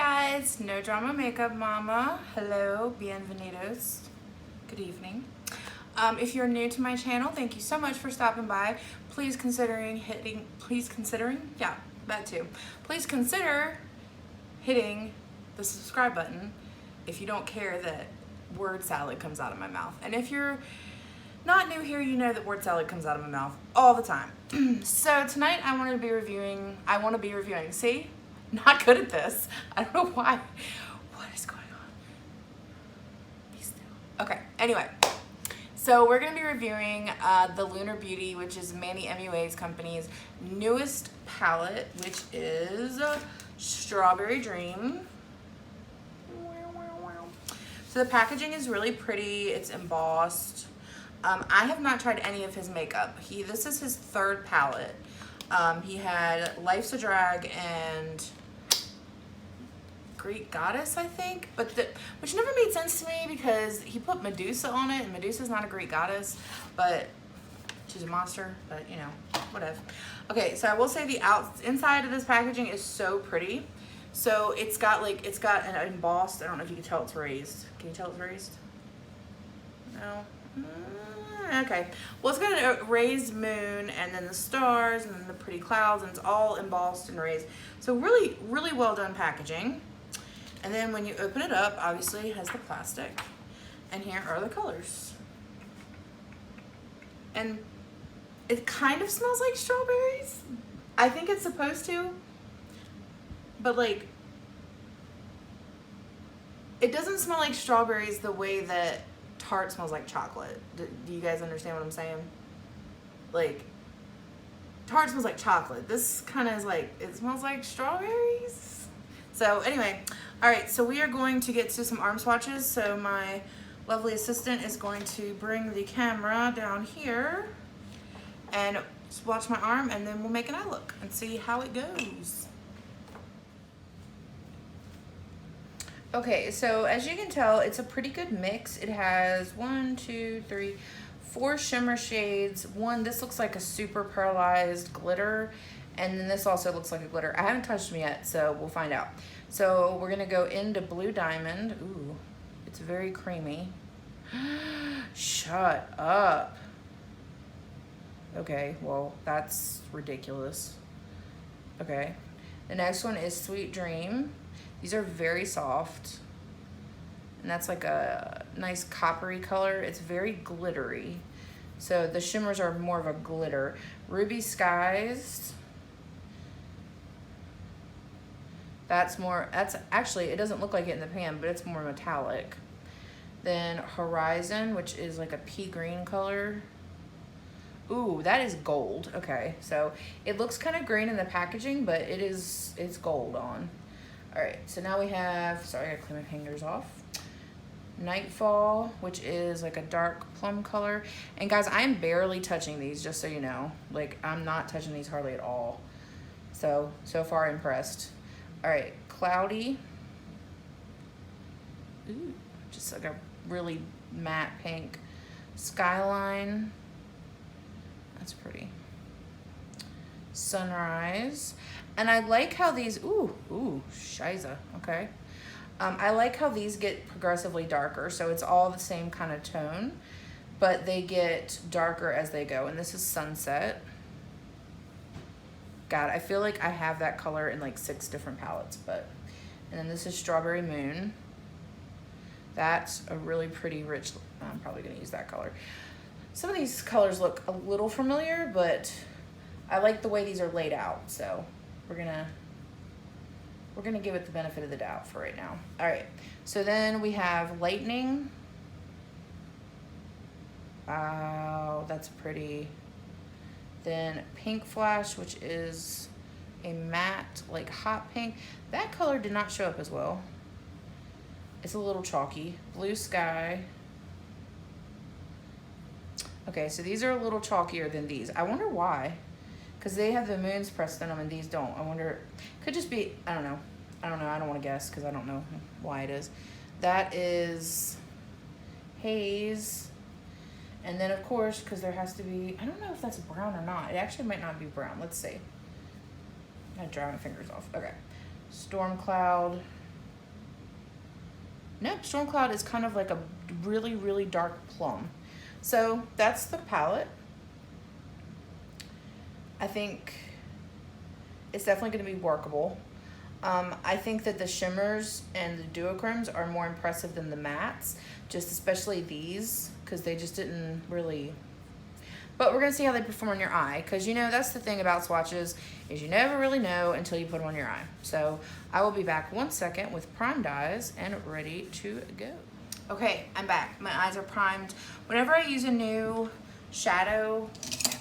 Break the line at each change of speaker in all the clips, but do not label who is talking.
guys, No Drama Makeup Mama. Hello, bienvenidos. Good evening. If you're new to my channel, thank you so much for stopping by. Please consider hitting the subscribe button if you don't care that word salad comes out of my mouth. And if you're not new here, you know that word salad comes out of my mouth all the time. So tonight I want to be reviewing, see? Not good at this. I don't know why. What is going on? Be still. Okay, anyway. So we're going to be reviewing the Lunar Beauty, which is Manny MUA's company's newest palette, which is Strawberry Dream. So the packaging is really pretty. It's embossed. I have not tried any of his makeup. This is his third palette. He had Life's a Drag and Greek Goddess, I think, which never made sense to me because he put Medusa on it, and Medusa's not a Greek goddess, but she's a monster, but you know, whatever. Okay, so I will say the inside of this packaging is so pretty. So it's got an embossed, I don't know if you can tell it's raised. Can you tell it's raised? No? Okay, well, it's got a raised moon and then the stars and then the pretty clouds, and it's all embossed and raised. So really, really well done packaging. And then when you open it up, obviously it has the plastic, and here are the colors. And it kind of smells like strawberries. I think it's supposed to, but like, it doesn't smell like strawberries the way that Tarte smells like chocolate. Do you guys understand what I'm saying? Like, Tarte smells like chocolate. This kind of is like, it smells like strawberries. So anyway, all right, so we are going to get to some arm swatches. So my lovely assistant is going to bring the camera down here and swatch my arm, and then we'll make an eye look and see how it goes. Okay, so as you can tell, it's a pretty good mix. It has 4 shimmer shades. This looks like a super pearlized glitter, and then this also looks like a glitter. I haven't touched them yet, so we'll find out. So we're gonna go into Blue Diamond. Ooh, it's very creamy. Shut up. Okay, well, that's ridiculous. Okay, the next one is Sweet Dream. These are very soft, and that's like a nice coppery color. It's very glittery. So the shimmers are more of a glitter. Ruby Skies. That's actually, it doesn't look like it in the pan, but it's more metallic. Then Horizon, which is like a pea green color. Ooh, that is gold. Okay, so it looks kind of green in the packaging, but it's gold on. All right, so now we have, sorry, I gotta clean my fingers off. Nightfall, which is like a dark plum color. And guys, I'm barely touching these, just so you know. Like, I'm not touching these hardly at all. So far impressed. All right, Cloudy. Ooh, just like a really matte pink. Skyline. That's pretty. Sunrise. And I like how these, ooh, shiza, okay. I like how these get progressively darker, so it's all the same kind of tone, but they get darker as they go. And this is Sunset. God, I feel like I have that color in like 6 different palettes, and then this is Strawberry Moon. That's a really pretty rich, I'm probably gonna use that color. Some of these colors look a little familiar, but I like the way these are laid out, so we're gonna give it the benefit of the doubt for right now. All right, so then we have Lightning. Wow, that's pretty. Then Pink Flash, which is a matte, like hot pink. That color did not show up as well. It's a little chalky. Blue Sky. Okay, so these are a little chalkier than these. I wonder why. Because they have the moons pressed in them and these don't. I wonder, could just be, I don't know. I don't want to guess because I don't know why it is. That is Haze. And then of course, because there has to be, I don't know if that's brown or not. It actually might not be brown. Let's see. I dry my fingers off. Okay. Storm Cloud. Nope, Storm Cloud is kind of like a really, really dark plum. So that's the palette. I think it's definitely going to be workable. I think that the shimmers and the duochromes are more impressive than the mattes, just especially these, because they just didn't really... But we're going to see how they perform on your eye, because, you know, that's the thing about swatches, is you never really know until you put them on your eye. So I will be back 1 second with primed eyes and ready to go. Okay, I'm back. My eyes are primed. Whenever I use a new shadow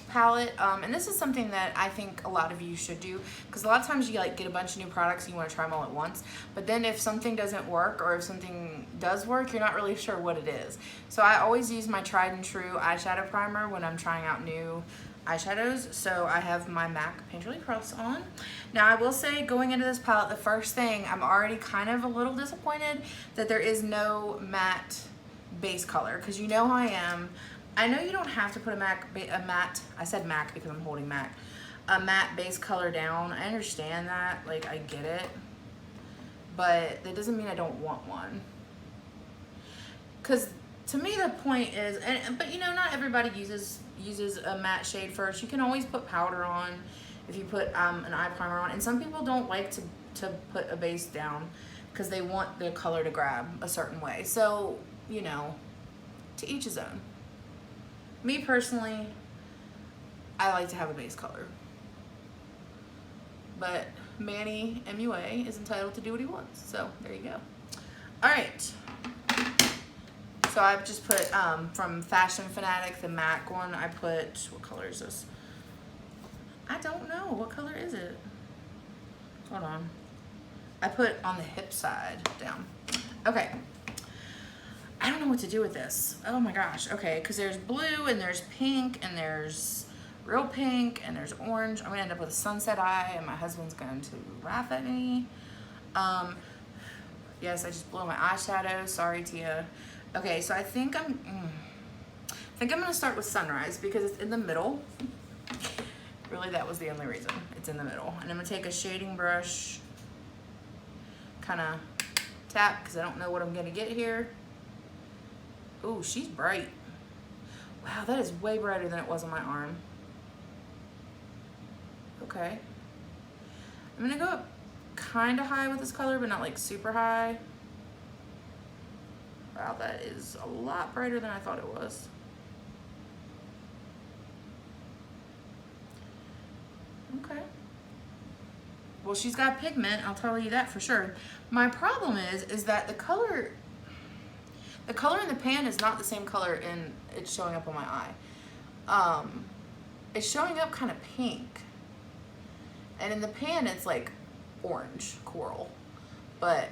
palette, and this is something that I think a lot of you should do, because a lot of times you like get a bunch of new products and you want to try them all at once, but then if something doesn't work or if something does work, you're not really sure what it is. So I always use my tried and true eyeshadow primer when I'm trying out new eyeshadows. So I have my MAC Painterly Press on. Now I will say, going into this palette, the first thing, I'm already kind of a little disappointed that there is no matte base color, because you know how I am. I know you don't have to put a matte, I said MAC because I'm holding MAC, a matte base color down. I understand that, like, I get it, but that doesn't mean I don't want one. Because to me the point is, but you know, not everybody uses a matte shade first. You can always put powder on if you put an eye primer on, and some people don't like to put a base down because they want the color to grab a certain way. So, you know, to each his own. Me personally, I like to have a base color, but Manny MUA is entitled to do what he wants, so there you go. All right, so I've just put from Fashion Fanatic, the MAC one. I put, what color is this? I don't know, what color is it? Hold on. I put on the hip side down. Okay. I don't know what to do with this. Oh my gosh. Okay, because there's blue and there's pink and there's real pink and there's orange. I'm gonna end up with a sunset eye and my husband's going to laugh at me. Yes, I just blew my eyeshadow. Sorry, Tia. Okay, so I think I'm gonna start with sunrise because it's in the middle. Really, that was the only reason. It's in the middle. And I'm gonna take a shading brush, kind of tap, because I don't know what I'm gonna get here. Ooh, she's bright. Wow, that is way brighter than it was on my arm. Okay. I'm gonna go up kind of high with this color, but not like super high. Wow, that is a lot brighter than I thought it was. Okay. Well, she's got pigment, I'll tell you that for sure. My problem is that the color in the pan is not the same color in it's showing up on my eye. It's showing up kind of pink. And in the pan, it's like orange coral. But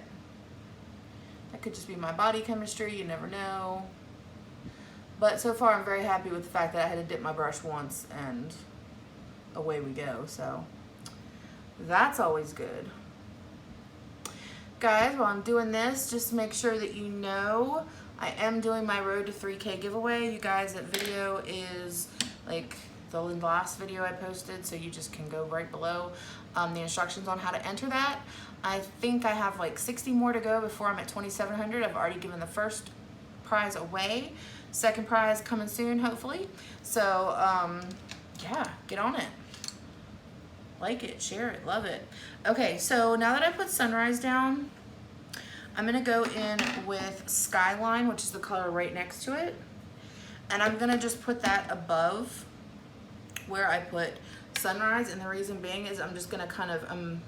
that could just be my body chemistry, you never know. But so far, I'm very happy with the fact that I had to dip my brush once and away we go. So that's always good. Guys, while I'm doing this, just make sure that you know I am doing my Road to 3K giveaway. You guys, that video is like the last video I posted, so you just can go right below the instructions on how to enter that. I think I have like 60 more to go before I'm at 2,700. I've already given the first prize away. Second prize coming soon, hopefully. So, yeah, get on it. Like it, share it, love it. Okay, so now that I put sunrise down, I'm gonna go in with Skyline, which is the color right next to it. And I'm gonna just put that above where I put sunrise. And the reason being is I'm just gonna kind of, I'm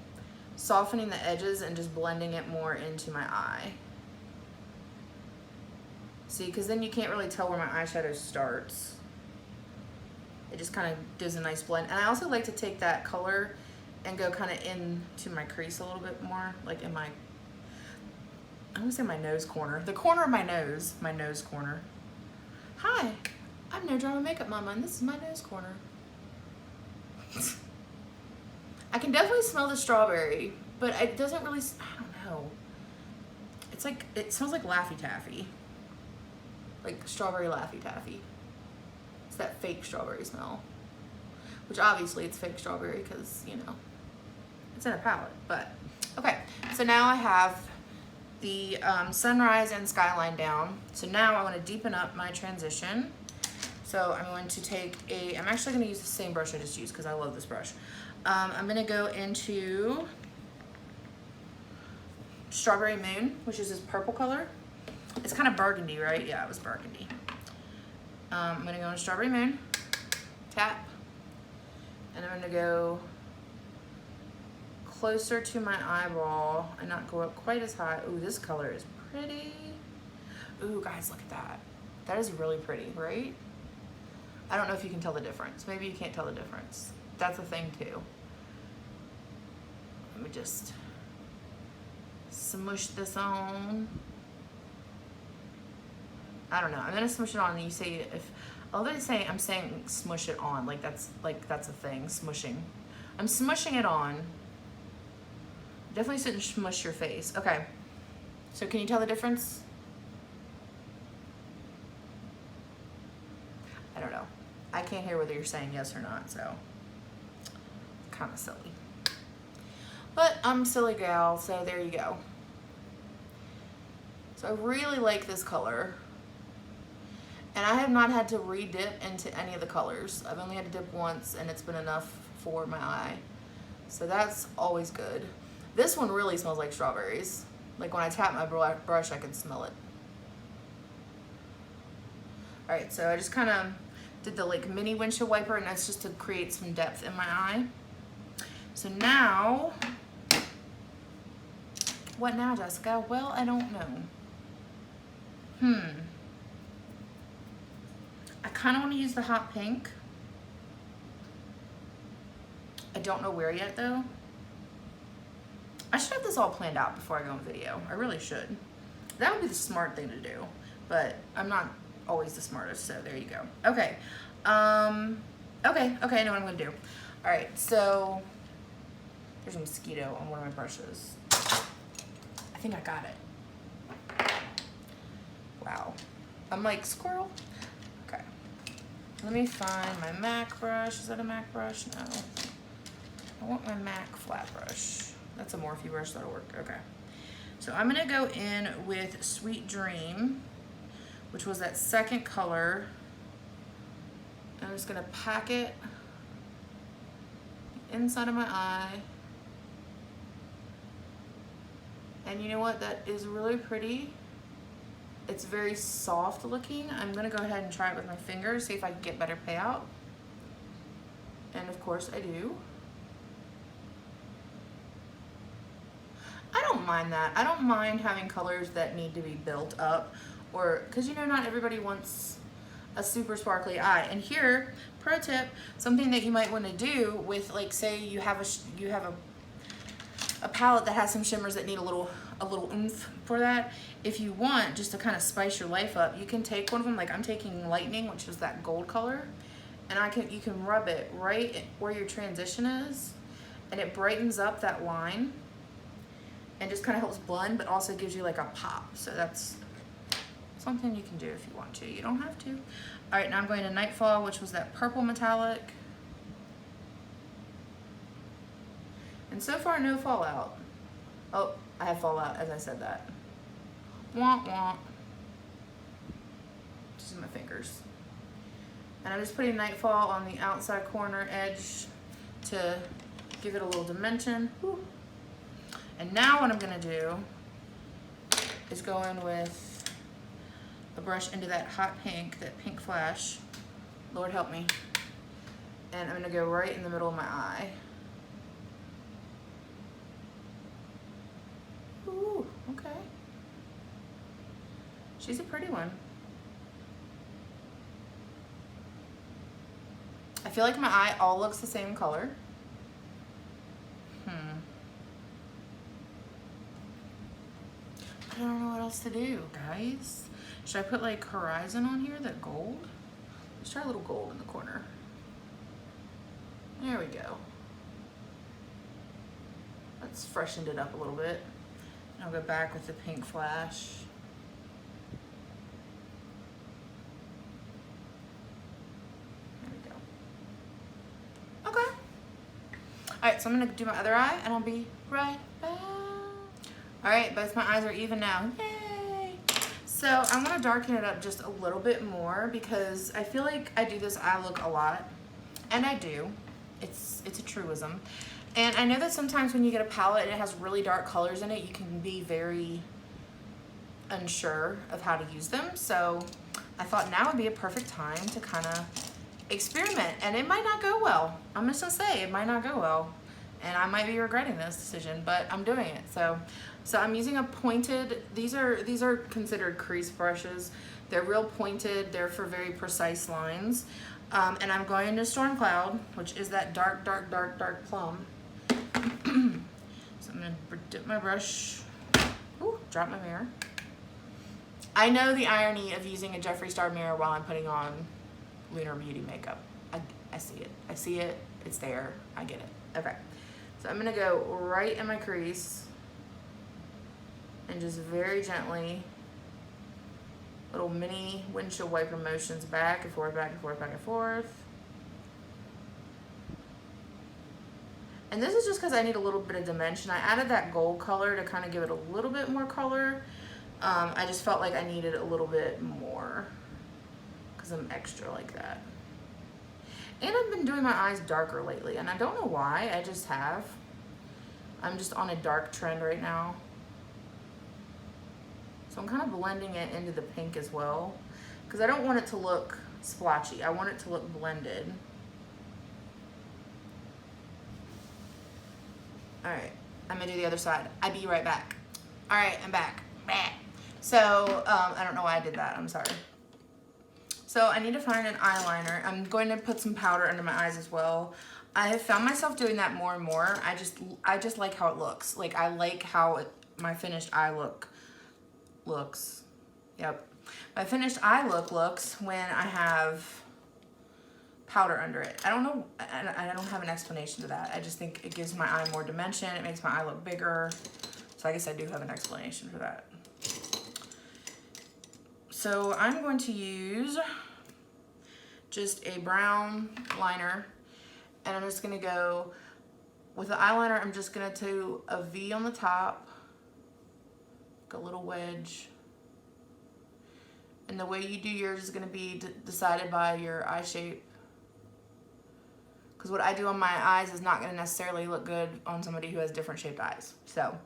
softening the edges and just blending it more into my eye. See, because then you can't really tell where my eyeshadow starts. It just kind of does a nice blend. And I also like to take that color and go kind of into my crease a little bit more, like in my, I want to say my nose corner. The corner of my nose corner. Hi, I'm Nodramamakeupmama, and this is my nose corner. I can definitely smell the strawberry, but it doesn't really, I don't know. It's like, it smells like Laffy Taffy. Like strawberry Laffy Taffy. It's that fake strawberry smell. Which obviously it's fake strawberry because, you know, it's in a palette. But, okay. So now I have the sunrise and skyline down. So now I want to deepen up my transition. So I'm going to take I'm actually going to use the same brush I just used because I love this brush. I'm going to go into Strawberry Moon, which is this purple color. It's kind of burgundy, right? Yeah, it was burgundy. I'm going to go into Strawberry Moon, tap, and I'm going to go closer to my eyeball and not go up quite as high. Ooh, this color is pretty. Ooh, guys, look at that. That is really pretty, right? I don't know if you can tell the difference. Maybe you can't tell the difference. That's a thing too. Let me just smush this on. I don't know. I'm gonna smush it on, and you say if. Although I'm saying smush it on, like that's a thing. Smushing. I'm smushing it on. Definitely shouldn't smush your face. Okay. So can you tell the difference? I don't know. I can't hear whether you're saying yes or not, so kind of silly. But I'm a silly gal, so there you go. So I really like this color. And I have not had to re-dip into any of the colors. I've only had to dip once, and it's been enough for my eye. So that's always good. This one really smells like strawberries. Like when I tap my brush, I can smell it. All right, so I just kind of did the like mini windshield wiper, and that's just to create some depth in my eye. So now, what now, Jessica? Well, I don't know. I kind of want to use the hot pink. I don't know where yet though. I should have this all planned out before I go on video. I really should. That would be the smart thing to do, but I'm not always the smartest, so there you go. Okay. Okay, I know what I'm gonna do. All right, so there's a mosquito on one of my brushes. I think I got it. Wow. I'm like, squirrel. Okay. Let me find my MAC brush. Is that a MAC brush? No. I want my MAC flat brush. That's a Morphe brush, that'll work. Okay. So I'm gonna go in with Sweet Dream, which was that second color. I'm just gonna pack it inside of my eye. And you know what? That is really pretty. It's very soft looking. I'm gonna go ahead and try it with my fingers, see if I can get better payout. And of course I do. I don't mind that. I don't mind having colors that need to be built up, or, cause you know, not everybody wants a super sparkly eye. And here, pro tip, something that you might wanna do with, like, say you have a palette that has some shimmers that need a little oomph for that. If you want, just to kind of spice your life up, you can take one of them, like I'm taking Lightning, which is that gold color, and you can rub it right where your transition is, and it brightens up that line, and just kind of helps blend, but also gives you like a pop. So that's something you can do if you want to. You don't have to. All right, now I'm going to Nightfall, which was that purple metallic. And so far, no fallout. Oh, I have fallout as I said that. Womp womp. Just in my fingers. And I'm just putting Nightfall on the outside corner edge to give it a little dimension. Whew. And now what I'm gonna do is go in with a brush into that hot pink, that pink flash. Lord help me. And I'm gonna go right in the middle of my eye. Ooh, okay. She's a pretty one. I feel like my eye all looks the same color. I don't know what else to do, guys. Should I put like Horizon on here, that gold? Let's try a little gold in the corner. There we go. Let's freshen it up a little bit. I'll go back with the pink flash. There we go. Okay. All right, so I'm gonna do my other eye and I'll be right back. All right, both my eyes are even now. Yay! So I'm gonna darken it up just a little bit more because I feel like I do this eye look a lot, and I do. It's a truism. And I know that sometimes when you get a palette and it has really dark colors in it, you can be very unsure of how to use them. So I thought now would be a perfect time to kind of experiment, and it might not go well. I'm just gonna say it might not go well, and I might be regretting this decision, but I'm doing it. So I'm using a pointed, these are considered crease brushes. They're real pointed, they're for very precise lines. And I'm going to Storm Cloud, which is that dark plum. So I'm gonna dip my brush. Ooh, drop my mirror. I know the irony of using a Jeffree Star mirror while I'm putting on Lunar Beauty makeup. I see it. I see it. It's there. I get it. Okay. So I'm gonna go right in my crease and just very gently, little mini windshield wiper motions back and forth, back and forth, back and forth. And this is just because I need a little bit of dimension. I added that gold color to kind of give it a little bit more color. I just felt like I needed a little bit more because I'm extra like that. And I've been doing my eyes darker lately, and I don't know why, I just have. I'm just on a dark trend right now. So I'm kind of blending it into the pink as well, because I don't want it to look splotchy. I want it to look blended. All right, I'm gonna do the other side. I'll be right back. All right, I'm back. So I don't know why I did that, I'm sorry. So I need to find an eyeliner. I'm going to put some powder under my eyes as well. I have found myself doing that more and more. I just like how it looks. Like I like how my finished eye look looks. Yep. My finished eye look looks when I have powder under it. I don't know, I don't have an explanation to that. I just think it gives my eye more dimension. It makes my eye look bigger. So I guess I do have an explanation for that. So I'm going to use just a brown liner, and I'm just gonna go with the eyeliner. I'm just gonna do a V on the top, like a little wedge. And the way you do yours is gonna be decided by your eye shape. Because what I do on my eyes is not gonna necessarily look good on somebody who has different shaped eyes. So,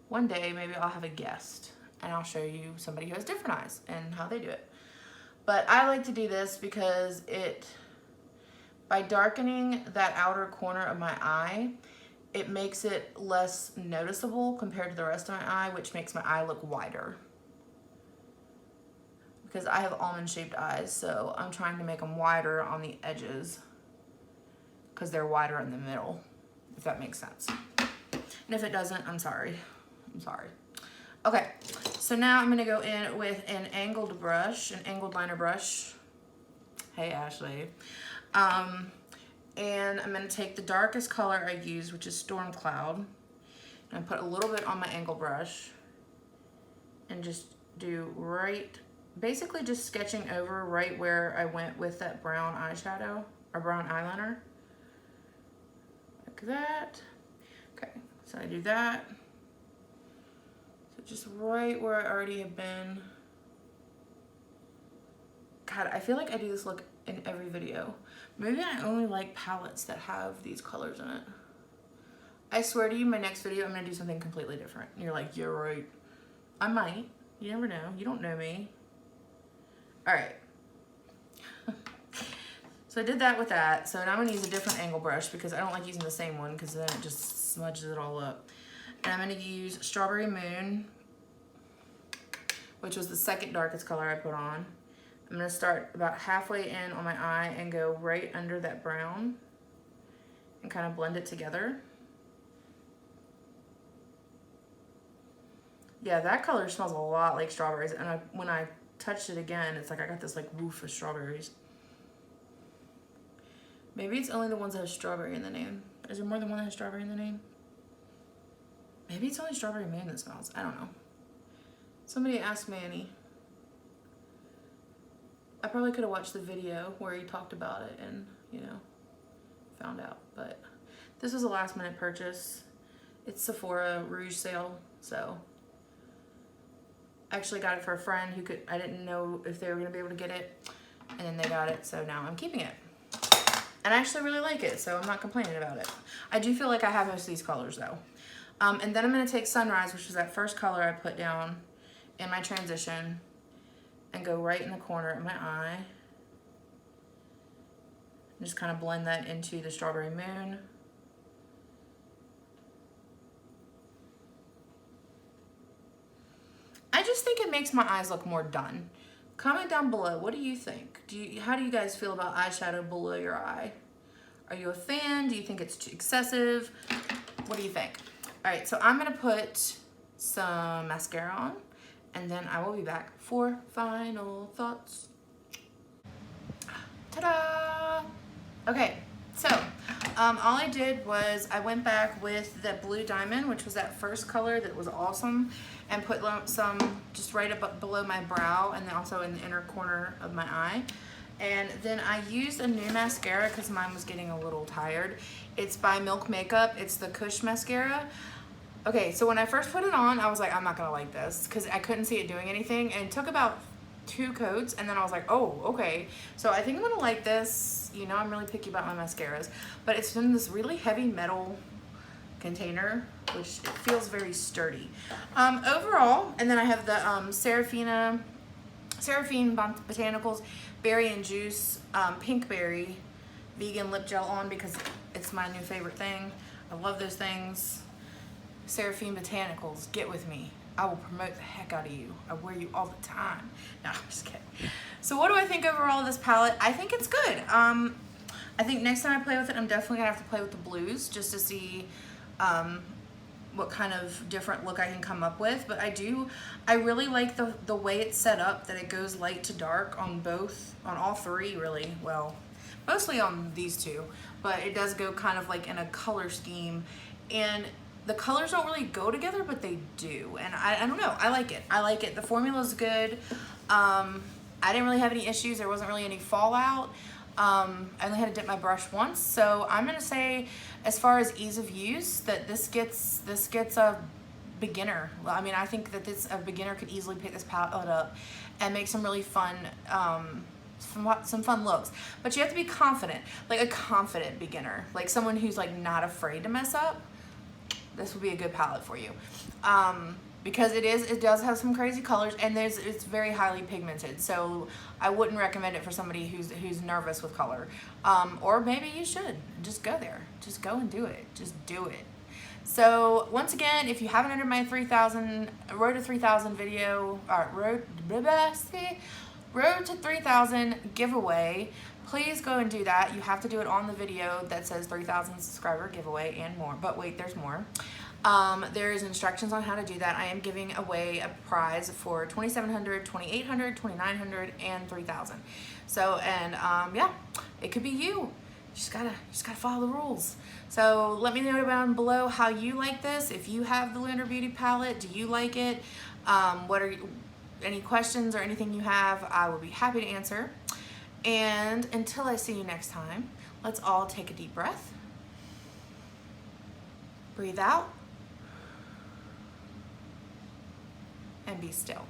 one day maybe I'll have a guest and I'll show you somebody who has different eyes and how they do it. But I like to do this because by darkening that outer corner of my eye, it makes it less noticeable compared to the rest of my eye, which makes my eye look wider. Because I have almond shaped eyes, so I'm trying to make them wider on the edges because they're wider in the middle, if that makes sense. And if it doesn't, I'm sorry. I'm sorry. Okay, so now I'm gonna go in with an angled brush, an angled liner brush. Hey, Ashley. And I'm gonna take the darkest color I use, which is Storm Cloud, and put a little bit on my angle brush and just do basically just sketching over right where I went with that brown eyeshadow, or brown eyeliner. Like that. Okay, so I do that. So just right where I already have been. God, I feel like I do this look in every video. Maybe I only like palettes that have these colors in it. I swear to you, my next video, I'm gonna do something completely different. And you're like, you're right. I might. You never know. You don't know me. All right. So I did that with that. So now I'm gonna use a different angle brush because I don't like using the same one because then it just smudges it all up. And I'm gonna use Strawberry Moon, which was the second darkest color I put on. I'm gonna start about halfway in on my eye and go right under that brown and kind of blend it together. Yeah, that color smells a lot like strawberries, and when I touched it again, it's like I got this like woof of strawberries. Maybe it's only the ones that have strawberry in the name. Is there more than one that has strawberry in the name? Maybe it's only Strawberry Moon that smells. I don't know. Somebody asked Manny. I probably could have watched the video where he talked about it and, you know, found out. But this was a last minute purchase. It's Sephora Rouge sale, so. I actually got it for a friend who I didn't know if they were gonna be able to get it, and then they got it, so now I'm keeping it. And I actually really like it, so I'm not complaining about it. I do feel like I have most of these colors though. And then I'm gonna take Sunrise, which was that first color I put down in my transition, and go right in the corner of my eye. Just kind of blend that into the Strawberry Moon. I just think it makes my eyes look more done. Comment down below, what do you think? How do you guys feel about eyeshadow below your eye? Are you a fan? Do you think it's too excessive? What do you think? All right, so I'm gonna put some mascara on, and then I will be back for final thoughts. Ta-da! Okay, so all I did was I went back with the Blue Diamond, which was that first color that was awesome, and put some just right up below my brow and then also in the inner corner of my eye. And then I used a new mascara because mine was getting a little tired. It's by Milk Makeup. It's the Kush mascara. Okay, so when I first put it on, I was like, I'm not gonna like this because I couldn't see it doing anything. And it took about 2 coats, and then I was like, oh, okay. So I think I'm gonna like this. You know, I'm really picky about my mascaras, but it's in this really heavy metal container, which it feels very sturdy. Overall, and then I have the Seraphine Botanicals Berry and Juice Pink Berry Vegan Lip Gel on because it's my new favorite thing. I love those things. Seraphine Botanicals, get with me. I will promote the heck out of you. I wear you all the time. No, I'm just kidding. So what do I think overall of this palette? I think it's good. I think next time I play with it, I'm definitely gonna have to play with the blues just to see what kind of different look I can come up with. But I really like the way it's set up, that it goes light to dark on all three really. Well, mostly on these two, but it does go kind of like in a color scheme. And the colors don't really go together, but they do. And I don't know, I like it. I like it. The formula's good. I didn't really have any issues. There wasn't really any fallout. I only had to dip my brush once. So I'm gonna say, as far as ease of use, that this gets a beginner. I mean, I think that a beginner could easily pick this palette up and make some really fun, some fun looks. But you have to be confident, like a confident beginner, like someone who's like not afraid to mess up. This would be a good palette for you. Because it does have some crazy colors, and it's very highly pigmented. So I wouldn't recommend it for somebody who's nervous with color. Or maybe you should just go there. Just go and do it. Just do it. So once again, if you haven't entered my Road to 3,000 video, Road to 3,000 giveaway, please go and do that. You have to do it on the video that says 3,000 subscriber giveaway and more. But wait, there's more. There's instructions on how to do that. I am giving away a prize for 2,700, 2,800, 2,900, and 3,000. So, and yeah, it could be you. You just gotta follow the rules. So let me know down below how you like this. If you have the Lunar Beauty palette, do you like it? Any questions or anything you have, I will be happy to answer. And until I see you next time, let's all take a deep breath. Breathe out. And be still.